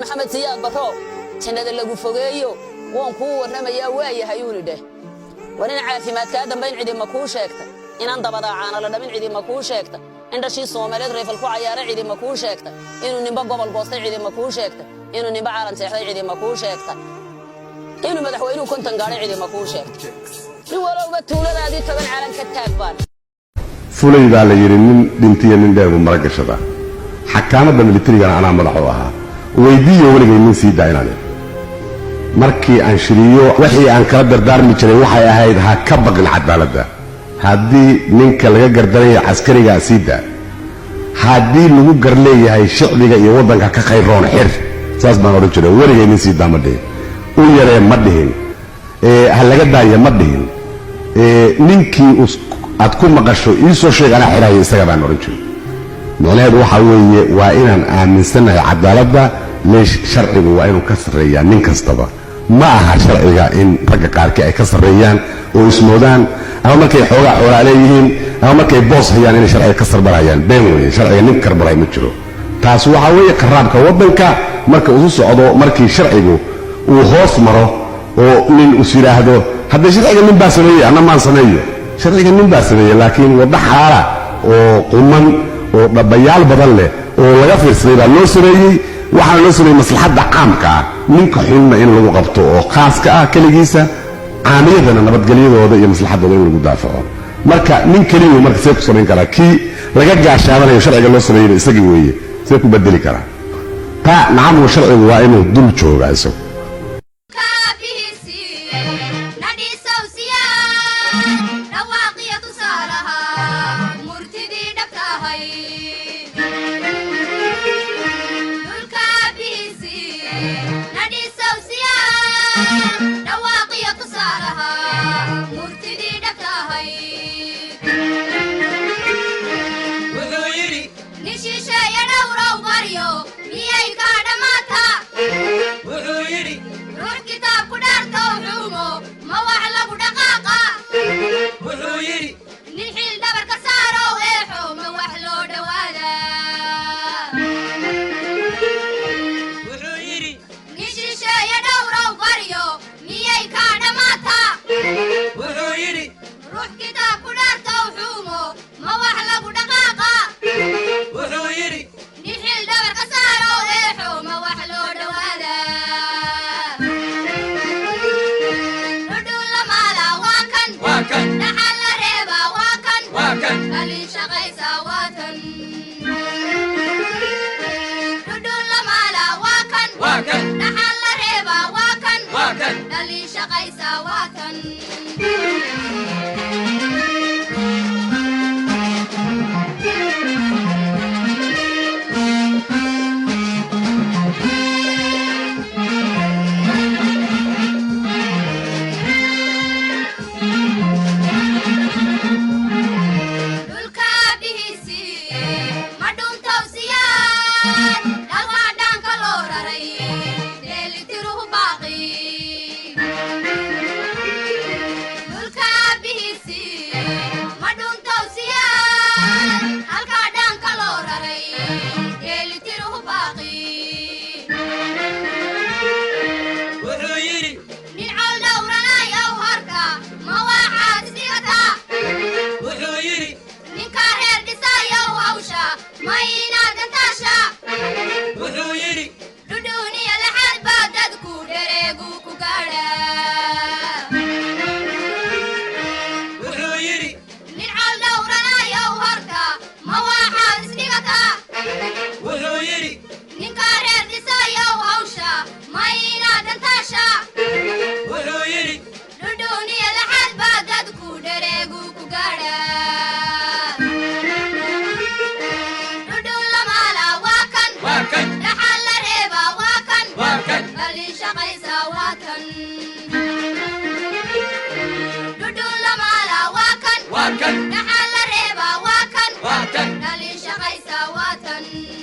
محمد سياد برو سنة اللي فوقيه وان كو ورنما يا واي هيوني ده وانا عارف ما كادم بين عيد مكو شيكتا ان انت بدا عانا لا دبن عيد مكو شيكتا ان شي سوماليد ريفل كو عيار عيد مكو شيكتا انو نيبا غوبل بوست عيد مكو شيكتا انو نيبا عالم سيخدي عيد مكو شيكتا انو مدحوينو كنتن غاري عيد مكو شيكتا ni walowga tuuladaadii toban calan ka taagbaan fulayda la yiri nin dhintiye nin dheebu maragashada xakaamada militariga ana madaxo ahaa weydiiyo waligay nin sii daaynaanay markii aan shiriyo wixii aan kala dardaarmi jiray waxay ahayd ha ka baqin cadaaladda haddii ninka laga gardaraya askariga siida haddii lagu garleeyahay shicbiga iyo wadanka ka khayroon xir saas baan oran jiray waligay nin sii daamadhay u yaree ma dhihin hal laga daayo ma dhihin ninkii aad ku maqasho iisoo sheeg ana xirayo isaga baan oran jiray macnaheedu waxa weeye waa inaan aaminsanahay cadaaladda leesh sharcigu waa inuu ka sarreeyaa nin kastaba ma aha sharciga in ragga qaarkii ay ka sarreeyaan oo ismoodaan ama markay xoogaa xoolaa leeyihiin ama markay boos hayaan inay sharciga ka sarbarayaan been weeye sharciga nin karbaray ma jiro taas waxa weeye qaraabka waddanka marka uu socdo markii sharcigu uu hoos maro oo nin u siraahdo hadda sharciga nin baa sameeyay ana maan sameeyo sharciga nin baa sameeyay laakiin wada xalaala oo quman oo dhabayaal badan leh oo laga fiirsaday baa loo sameeyay waxaa loo sameeyay maslaxadda caamka ah ninka xilma in lagu qabto oo khaaska ah kaligiisa caamiyadana nabadgelyadooda iyo maslaxadooda in lagu daafaco marka nin kaliya marka see ku samayn karaa kii laga gaashaabanayo sharciga loo sameeyay isagii weeye see ku bedeli karaa taa nacam sharcigu waa inuu dul joogaa isagu Wakan, nahal reba wakan, dali shaqaysa watan.